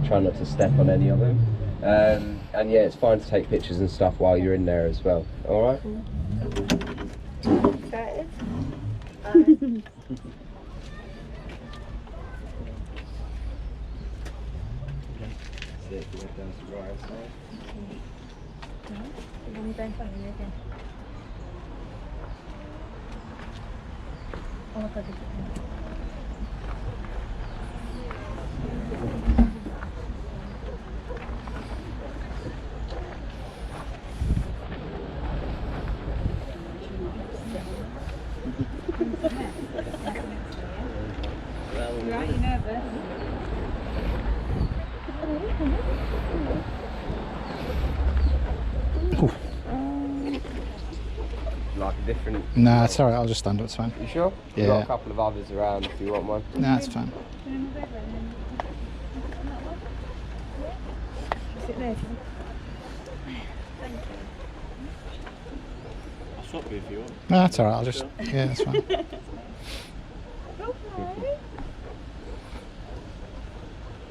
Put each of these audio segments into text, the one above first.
Try not to step on any of them. And yeah, it's fine to take pictures and stuff while you're in there as well. All right. Excited? Sit your head down to the right side. Right, you nervous? Like a different. No, it's alright, I'll just stand up, it's fine. You sure? Yeah. We've got a couple of others around if you want one. No, it's fine. Sit there. I'll swap you if you want. No, that's alright, I'll just. Yeah, that's fine.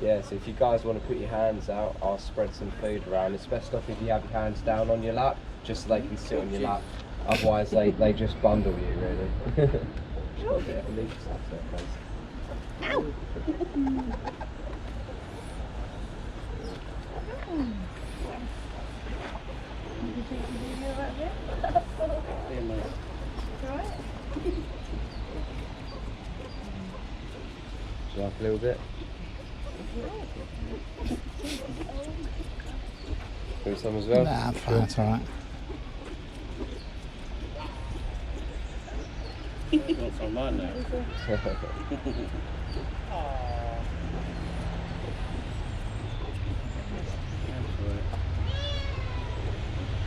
Yeah, so if you guys want to put your hands out, I'll spread some food around. It's best off if you have your hands down on your lap, just so they can sit on your lap. Otherwise, they just bundle you, really. Just got a bit of a leaf stuff there, please. Ow! Would you like a little bit? Do some as well? Nah, I'm fine, it's alright. What's on mine now?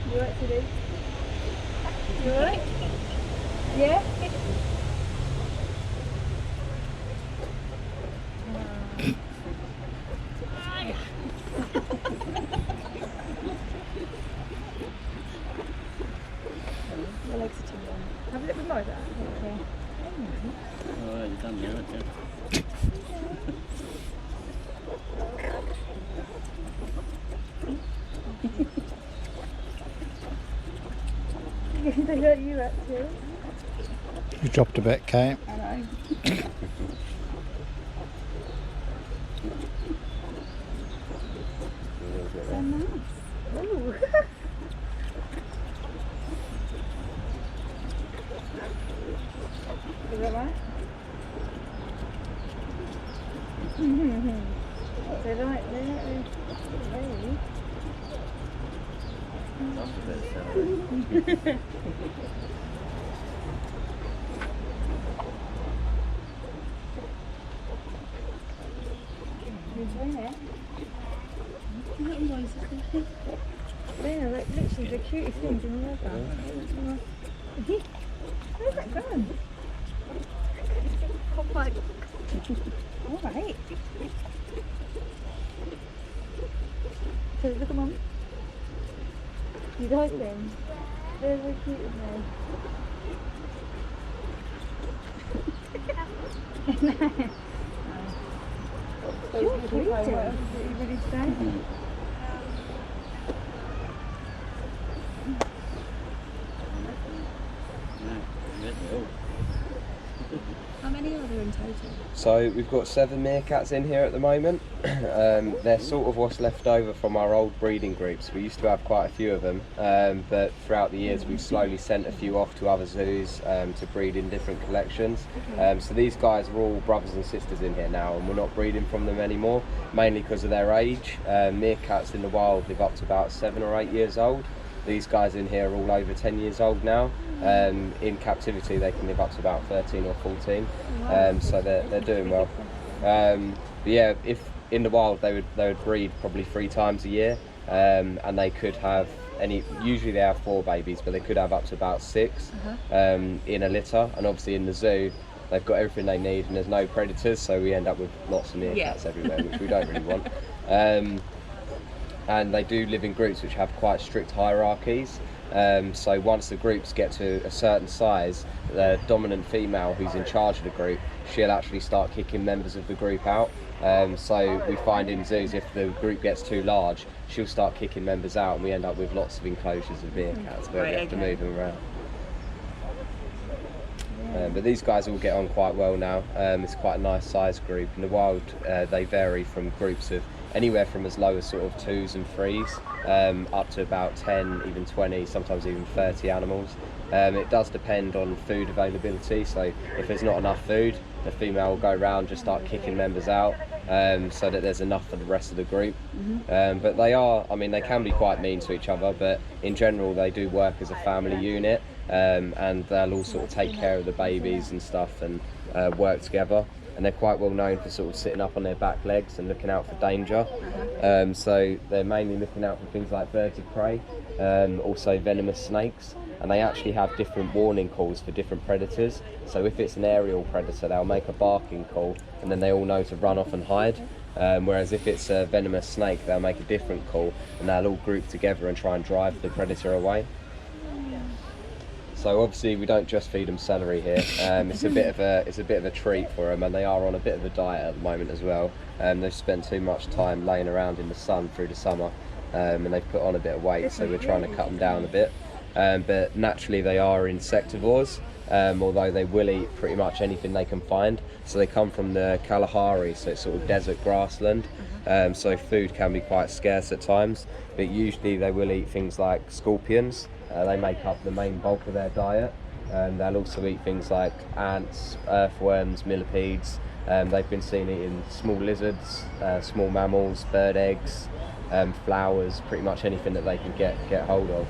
You alright today? You alright? Yeah? Your legs are too long. Have a little bit more of that. Okay. Alright, you've done now, haven't you? They got you up too. You dropped a bit, Kate. I know. So nice. Ooh. Is that right? They like really. That's a bit silly. They're like literally the cutest things in the world. Where's that gone? Oh my. Alright. So look at mum. You like them? They're so cute, isn't they? You're cute. What else did you really say? How many are there in total? So we've got 7 meerkats in here at the moment. They're sort of what's left over from our old breeding groups. We used to have quite a few of them, but throughout the years we've slowly sent a few off to other zoos to breed in different collections. So these guys are all brothers and sisters in here now, and we're not breeding from them anymore, mainly because of their age. Meerkats in the wild live up to about 7 or 8 years old. These guys in here are all over 10 years old now. In captivity they can live up to about 13 or 14, so they're doing well. But yeah, if in the wild they would breed probably 3 times a year, and they could have usually they have 4 babies, but they could have up to about 6 in a litter. And obviously in the zoo they've got everything they need and there's no predators, so we end up with lots of meerkats everywhere, which we don't really want. And they do live in groups which have quite strict hierarchies. So once the groups get to a certain size, the dominant female who's in charge of the group she'll actually start kicking members of the group out. So we find in zoos, if the group gets too large, she'll start kicking members out, and we end up with lots of enclosures of meerkats where we have to move them around. But these guys all get on quite well now. It's quite a nice size group. In the wild, they vary from groups of anywhere from as low as sort of 2s and 3s up to about 10, even 20, sometimes even 30 animals. It does depend on food availability, so if there's not enough food, the female will go around, just start kicking members out so that there's enough for the rest of the group. But they are, I mean, they can be quite mean to each other, but in general they do work as a family unit, and they'll all sort of take care of the babies and stuff and work together. And they're quite well known for sort of sitting up on their back legs and looking out for danger. So they're mainly looking out for things like birds of prey, also venomous snakes, and they actually have different warning calls for different predators. So if it's an aerial predator, they'll make a barking call, and then they all know to run off and hide. Whereas if it's a venomous snake, they'll make a different call, and they'll all group together and try and drive the predator away. So obviously we don't just feed them celery here. It's a bit of a treat for them, and they are on a bit of a diet at the moment as well. They've spent too much time laying around in the sun through the summer, and they've put on a bit of weight, so we're trying to cut them down a bit. But naturally they are insectivores, although they will eat pretty much anything they can find. So they come from the Kalahari, so it's sort of desert grassland, so food can be quite scarce at times, but usually they will eat things like scorpions. They make up the main bulk of their diet. They'll also eat things like ants, earthworms, millipedes. They've been seen eating small lizards, small mammals, bird eggs, flowers, pretty much anything that they can get hold of.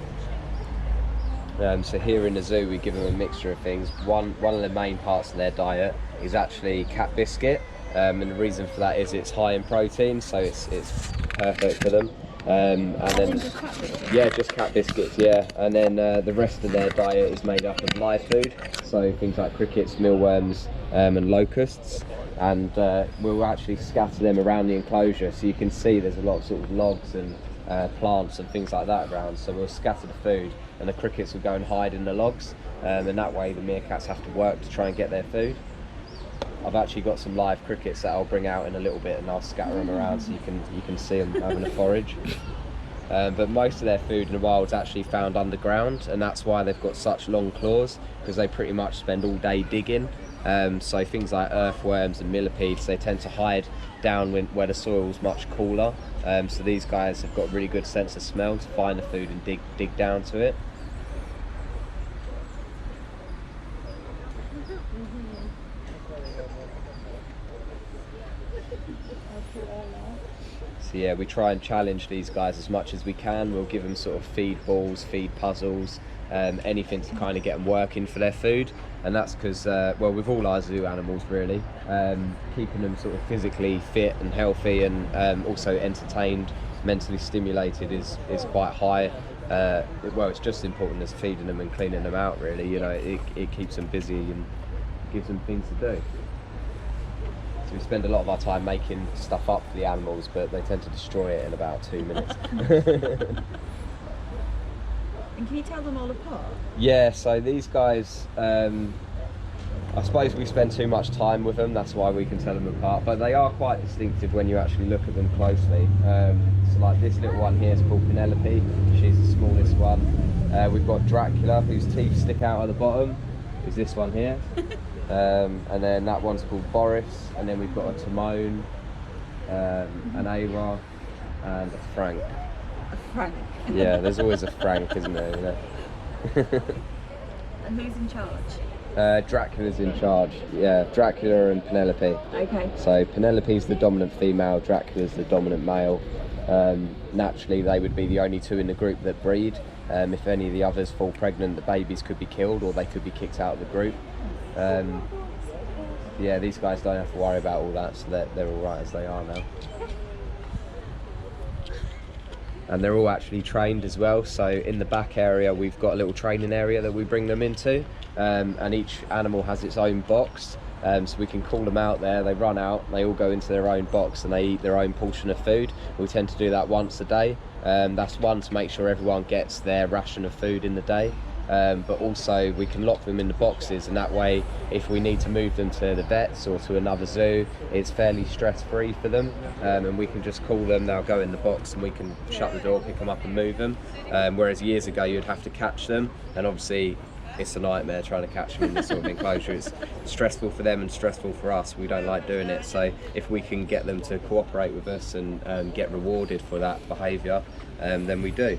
So here in the zoo we give them a mixture of things. One of the main parts of their diet is actually cat biscuit, and the reason for that is it's high in protein, so it's perfect for them. And then just cat biscuits, yeah. And then the rest of their diet is made up of live food, so things like crickets, mealworms, and locusts. And we'll actually scatter them around the enclosure, so you can see there's a lot of sort of logs and plants and things like that around. So we'll scatter the food, and the crickets will go and hide in the logs, and that way the meerkats have to work to try and get their food. I've actually got some live crickets that I'll bring out in a little bit, and I'll scatter them around so you can see them having a forage. But most of their food in the wild is actually found underground, and that's why they've got such long claws, because they pretty much spend all day digging. So things like earthworms and millipedes, they tend to hide down where the soil's much cooler. So these guys have got a really good sense of smell to find the food and dig down to it. So yeah, we try and challenge these guys as much as we can. We'll give them sort of feed balls, feed puzzles, anything to kind of get them working for their food. And that's because, well, with all our zoo animals really, keeping them sort of physically fit and healthy, and also entertained, mentally stimulated is quite high. Well, it's just as important as feeding them and cleaning them out really. You know, it keeps them busy and gives them things to do. So we spend a lot of our time making stuff up for the animals, but they tend to destroy it in about 2 minutes. And can you tell them all apart? Yeah, so these guys, I suppose we spend too much time with them, that's why we can tell them apart, but they are quite distinctive when you actually look at them closely. So like this little one here is called Penelope, she's the smallest one. We've got Dracula, whose teeth stick out at the bottom, is this one here. And then that one's called Boris, and then we've got a Timon, an Ara, and a Frank. A Frank. Yeah, there's always a Frank, isn't there? You know? And who's in charge? Dracula's in charge. Yeah, Dracula and Penelope. Okay. So Penelope's the dominant female, Dracula's the dominant male. Naturally, they would be the only two in the group that breed. If any of the others fall pregnant, the babies could be killed or they could be kicked out of the group. Yeah, these guys don't have to worry about all that, so they're all right as they are now. And they're all actually trained as well, so in the back area we've got a little training area that we bring them into, and each animal has its own box, so we can call them out there, they run out, they all go into their own box and they eat their own portion of food. We tend to do that once a day. That's one, to make sure everyone gets their ration of food in the day, but also we can lock them in the boxes, and that way if we need to move them to the vets or to another zoo, it's fairly stress-free for them, and we can just call them, they'll go in the box and we can shut the door, pick them up and move them, whereas years ago you'd have to catch them, and obviously it's a nightmare trying to catch them in this sort of enclosure. It's stressful for them and stressful for us. We don't like doing it, so if we can get them to cooperate with us and get rewarded for that behaviour, then we do.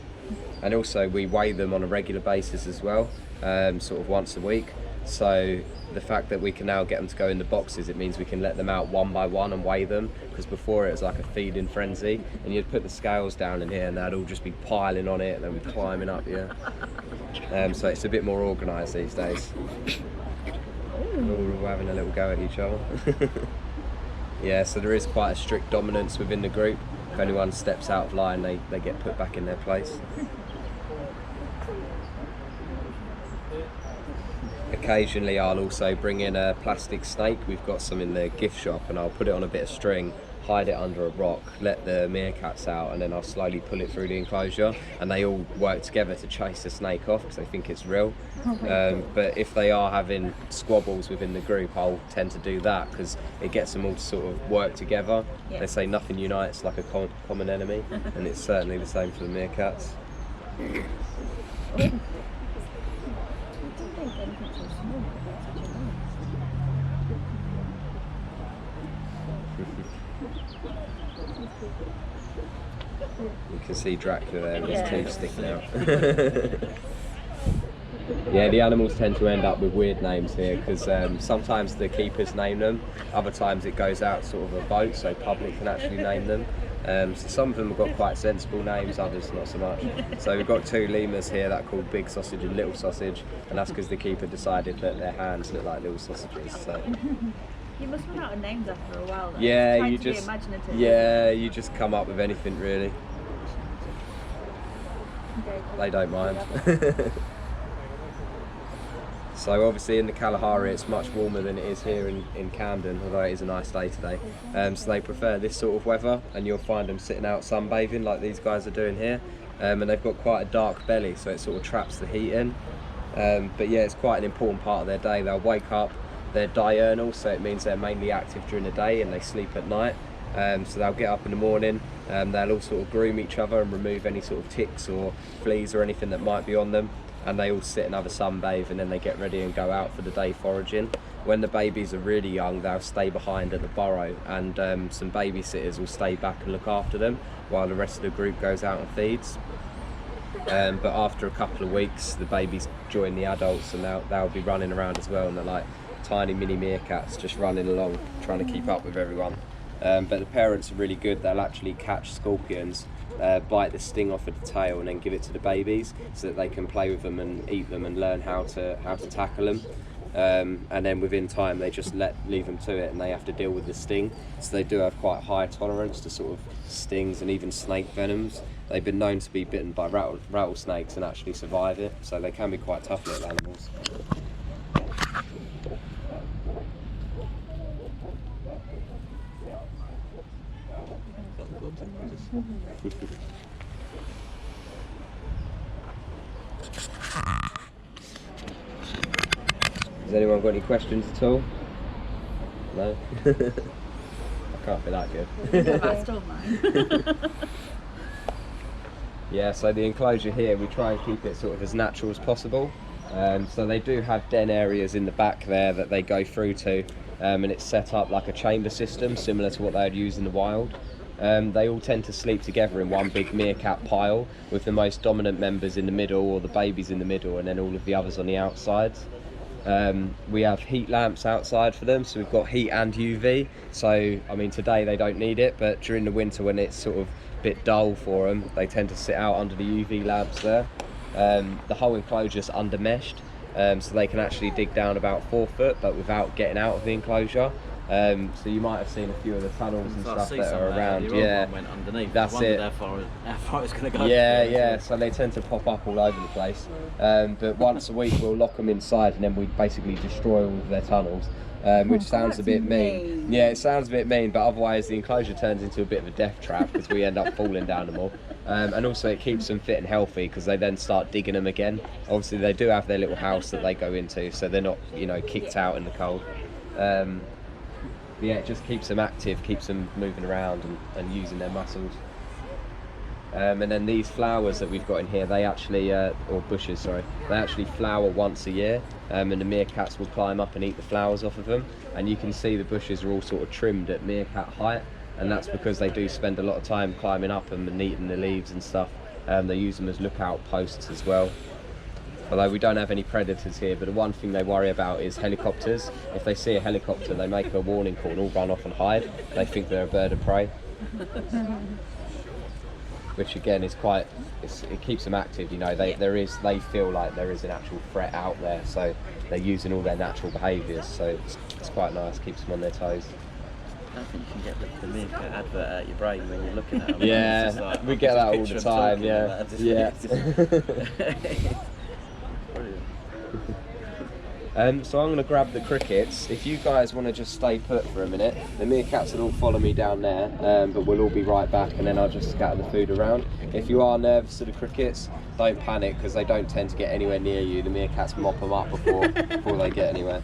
And also we weigh them on a regular basis as well, sort of once a week. So the fact that we can now get them to go in the boxes, it means we can let them out one by one and weigh them, because before it was like a feeding frenzy, and you'd put the scales down in here and they'd all just be piling on it and they'd be climbing up, yeah. So it's a bit more organised these days. We're all having a little go at each other. Yeah, so there is quite a strict dominance within the group. If anyone steps out of line, they get put back in their place. Occasionally I'll also bring in a plastic snake. We've got some in the gift shop, and I'll put it on a bit of string, hide it under a rock, let the meerkats out, and then I'll slowly pull it through the enclosure, and they all work together to chase the snake off because they think it's real. But if they are having squabbles within the group, I'll tend to do that because it gets them all to sort of work together. Yeah. They say nothing unites like a common enemy, and it's certainly the same for the meerkats. You can see Dracula there with his teeth sticking out. Yeah, the animals tend to end up with weird names here because sometimes the keepers name them, other times it goes out sort of a vote so public can actually name them. So some of them have got quite sensible names, others not so much. So we've got two lemurs here that are called Big Sausage and Little Sausage, and that's because the keeper decided that their hands look like little sausages. So. You must run out of names after a while though. Yeah, Trying you to be just imaginative. you just come up with anything really. They don't mind. So obviously in the Kalahari it's much warmer than it is here in Camden, although it is a nice day today. So they prefer this sort of weather, and you'll find them sitting out sunbathing like these guys are doing here. And they've got quite a dark belly, so it sort of traps the heat in. But yeah, it's quite an important part of their day. They'll wake up, they're diurnal, so it means they're mainly active during the day and they sleep at night. So they'll get up in the morning, they'll all sort of groom each other and remove any sort of ticks or fleas or anything that might be on them. And they all sit and have a sunbathe, and then they get ready and go out for the day foraging. When the babies are really young, they'll stay behind at the burrow, and some babysitters will stay back and look after them while the rest of the group goes out and feeds. But after a couple of weeks, the babies join the adults, and they'll be running around as well, and they're like tiny mini meerkats just running along trying to keep up with everyone. But the parents are really good. They'll actually catch scorpions, bite the sting off of the tail, and then give it to the babies so that they can play with them and eat them and learn how to tackle them. And then within time they just leave them to it, and they have to deal with the sting. So they do have quite high tolerance to sort of stings and even snake venoms. They've been known to be bitten by rattlesnakes and actually survive it, so they can be quite tough little animals. Has anyone got any questions at all? No? I can't be that good. I stole mine. Yeah, so the enclosure here, we try and keep it sort of as natural as possible. So they do have den areas in the back there that they go through to, and it's set up like a chamber system similar to what they would use in the wild. They all tend to sleep together in one big meerkat pile, with the most dominant members in the middle, or the babies in the middle, and then all of the others on the outsides. We have heat lamps outside for them, so we've got heat and UV. So I mean, today they don't need it, but during the winter when it's sort of a bit dull for them, they tend to sit out under the UV lamps there. The whole enclosure's under meshed, so they can actually dig down about 4 foot but without getting out of the enclosure. So you might have seen a few of the tunnels and So I stuff see that some are there, around. the other Yeah, one went underneath. that's I wondered it. how far it's going to go. Yeah, yeah. So they tend to pop up all over the place. But once a week we'll lock them inside, and then we basically destroy all of their tunnels. Which sounds a bit mean. Yeah, it sounds a bit mean, but otherwise the enclosure turns into a bit of a death trap because we end up falling down them all. And also it keeps them fit and healthy because they then start digging them again. Obviously they do have their little house that they go into, so they're not, you know, kicked out in the cold. Yeah, it just keeps them active, keeps them moving around and using their muscles. And then these flowers that we've got in here, they actually, or bushes, sorry, they actually flower once a year, and the meerkats will climb up and eat the flowers off of them. And you can see the bushes are all sort of trimmed at meerkat height, and that's because they do spend a lot of time climbing up them and eating the leaves and stuff. They use them as lookout posts as well. Although we don't have any predators here, but the one thing they worry about is helicopters. If they see a helicopter, they make a warning call and all run off and hide. They think they're a bird of prey. Which again is quite, it keeps them active, you know, they feel like there is an actual threat out there, so they're using all their natural behaviours, so it's quite nice, keeps them on their toes. I don't think you can get the meerkat advert out of your brain when you're looking at them. Yeah, It's just like, we get that all picture the them time, talking yeah. like that. Yeah. Brilliant. So I'm going to grab the crickets. If you guys want to just stay put for a minute, the meerkats will all follow me down there, but we'll all be right back, and then I'll just scatter the food around. If you are nervous of the crickets, don't panic, because they don't tend to get anywhere near you. The meerkats mop them up before they get anywhere.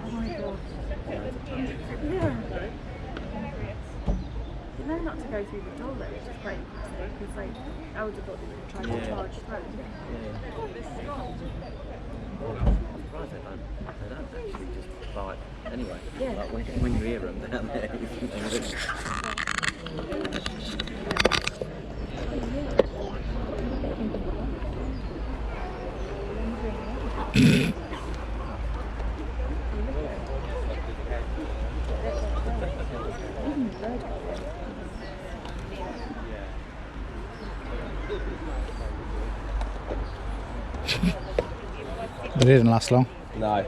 Oh my god. Yeah. You know not to go through the door though, which is great, because like, I would have thought they would try to charge through. I'm surprised they don't actually just bite. Anyway, Yeah. like when you hear them down there, you think they would. They didn't last long. No.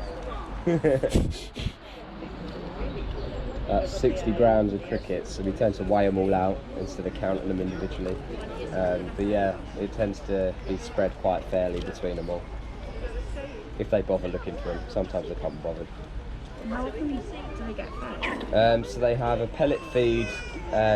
That's 60 grams of crickets, so we tend to weigh them all out instead of counting them individually. But yeah, it tends to be spread quite fairly between them all. If they bother looking for them, sometimes they can't be bothered. How often do they get fed? So they have a pellet feed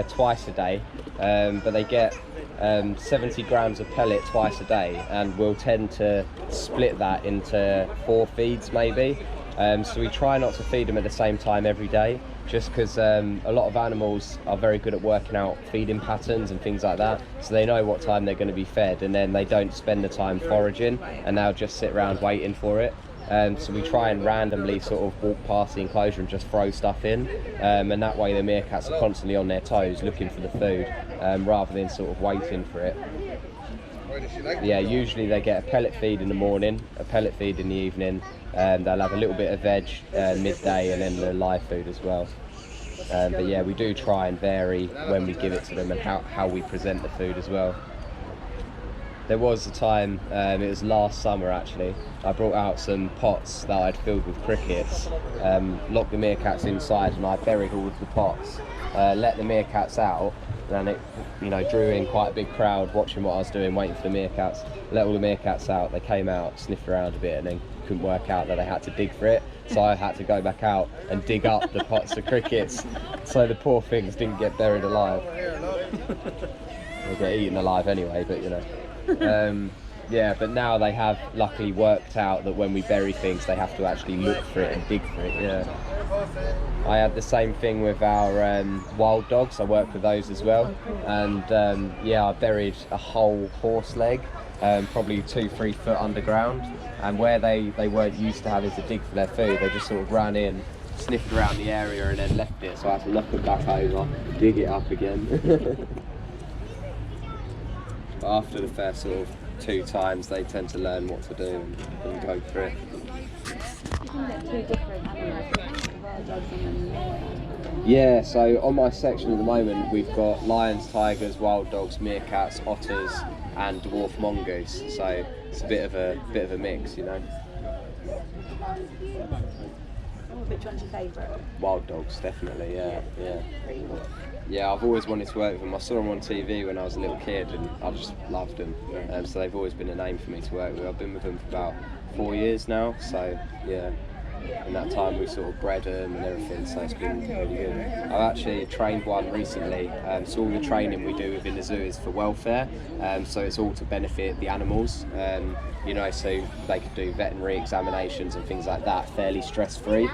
twice a day, but they get 70 grams of pellet twice a day, and we'll tend to split that into 4 feeds maybe. So we try not to feed them at the same time every day, just because a lot of animals are very good at working out feeding patterns and things like that, so they know what time they're going to be fed, and then they don't spend the time foraging, and they'll just sit around waiting for it. So we try and randomly sort of walk past the enclosure and just throw stuff in, and that way the meerkats are constantly on their toes looking for the food, rather than sort of waiting for it. Yeah, usually they get a pellet feed in the morning, a pellet feed in the evening, and they'll have a little bit of veg midday, and then the live food as well. But yeah, we do try and vary when we give it to them and how we present the food as well. There was a time, it was last summer actually, I brought out some pots that I'd filled with crickets, locked the meerkats inside, and I buried all of the pots, let the meerkats out, and it, you know, drew in quite a big crowd watching what I was doing, waiting for the meerkats. Let all the meerkats out, they came out, sniffed around a bit, and then couldn't work out that they had to dig for it, so I had to go back out and dig up the pots of crickets, so the poor things didn't get buried alive. They get eaten alive anyway, but you know. Yeah, but now they have luckily worked out that when we bury things, they have to actually look for it and dig for it. Yeah, I had the same thing with our wild dogs. I work with those as well, and yeah, I buried a whole horse leg, probably 2-3 foot underground, and where they weren't used to having to dig for their food, they just sort of ran in, sniffed around the area, and then left it. So I had to knock it back over, dig it up again. After the first sort of 2 times, they tend to learn what to do and go for it. You can get 2 different animals, wild dogs and then Yeah, so on my section at the moment, we've got lions, tigers, wild dogs, meerkats, otters, and dwarf mongoose. So it's a bit of a mix, you know. Which one's your favourite? Wild dogs, definitely. Yeah. Pretty cool. Yeah, I've always wanted to work with them. I saw them on TV when I was a little kid, and I just loved them. So they've always been a name for me to work with. I've been with them for about 4 years now. So yeah. In that time we sort of bred them and everything, so it's been really good. I've actually trained one recently, so all the training we do within the zoo is for welfare, so it's all to benefit the animals, you know, so they could do veterinary examinations and things like that fairly stress-free.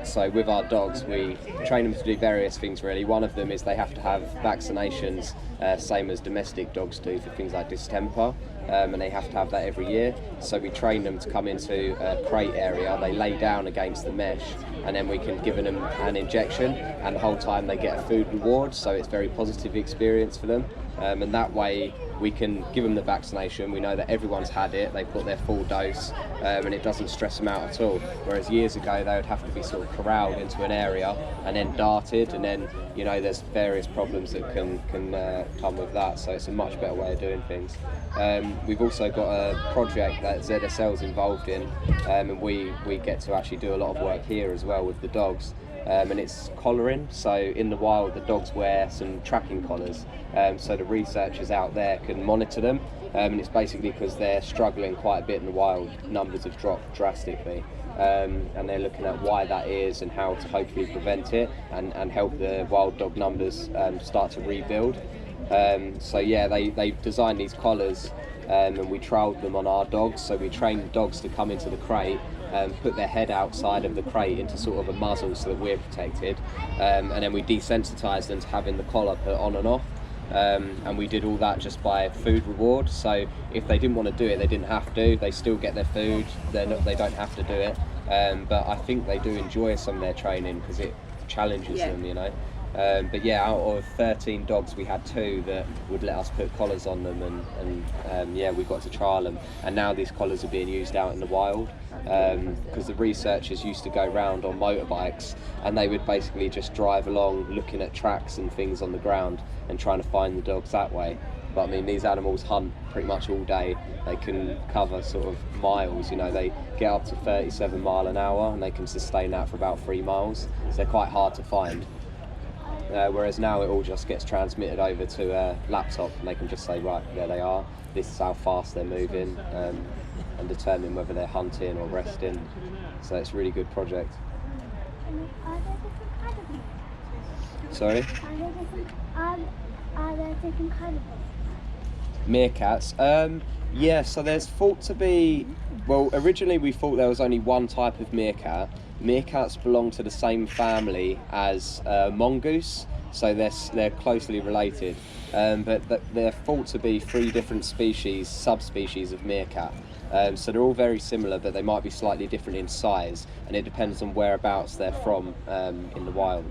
So with our dogs, we train them to do various things really. One of them is they have to have vaccinations, same as domestic dogs do, for things like distemper, and they have to have that every year. So we train them to come into a crate area, they lay down against the mesh, and then we can give them an injection, and the whole time they get a food reward, so it's a very positive experience for them. And that way we can give them the vaccination, we know that everyone's had it, they've got their full dose, and it doesn't stress them out at all. Whereas years ago they would have to be sort of corralled into an area and then darted, and then, you know, there's various problems that can come with that, so it's a much better way of doing things. We've also got a project that ZSL's involved in, and we get to actually do a lot of work here as well with the dogs. And it's collaring, so in the wild the dogs wear some tracking collars, so the researchers out there can monitor them, and it's basically because they're struggling quite a bit in the wild. Numbers have dropped drastically, and they're looking at why that is and how to hopefully prevent it and help the wild dog numbers start to rebuild. So yeah, they've designed these collars, and we trialled them on our dogs, so we trained the dogs to come into the crate, put their head outside of the crate into sort of a muzzle so that we're protected, and then we desensitized them to having the collar put on and off, and we did all that just by food reward. So if they didn't want to do it, they didn't have to, they still get their food, they don't have to do it, but I think they do enjoy some of their training because it challenges them, you know. But yeah, out of 13 dogs we had 2 that would let us put collars on them, and yeah, we got to trial them, and now these collars are being used out in the wild, because the researchers used to go round on motorbikes and they would basically just drive along looking at tracks and things on the ground and trying to find the dogs that way. But I mean, these animals hunt pretty much all day. They can cover sort of miles, you know, they get up to 37 miles an hour and they can sustain that for about 3 miles, so they're quite hard to find. Whereas now it all just gets transmitted over to a laptop and they can just say, right, there they are, this is how fast they're moving, and determine whether they're hunting or resting. So it's a really good project. Are there different kind of Sorry? Are there different kind of Meerkats? Yeah, so there's thought to be, well, originally we thought there was only one type of meerkat. Meerkats belong to the same family as mongoose, so they're closely related, but they're thought to be 3 different species, subspecies of meerkat. So they're all very similar, but they might be slightly different in size, and it depends on whereabouts they're from in the wild,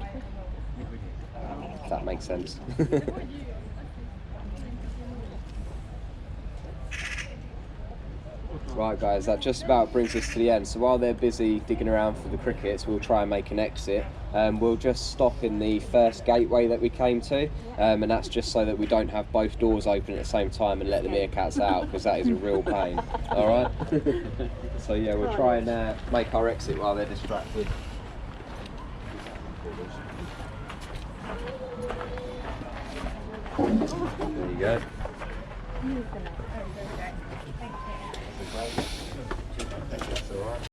if that makes sense. Right guys, that just about brings us to the end. So while they're busy digging around for the crickets, we'll try and make an exit. We'll just stop in the first gateway that we came to, and that's just so that we don't have both doors open at the same time and let the meerkats out, because that is a real pain. Alright? So yeah, we'll try and make our exit while they're distracted. There you go. Thank you. That's all right.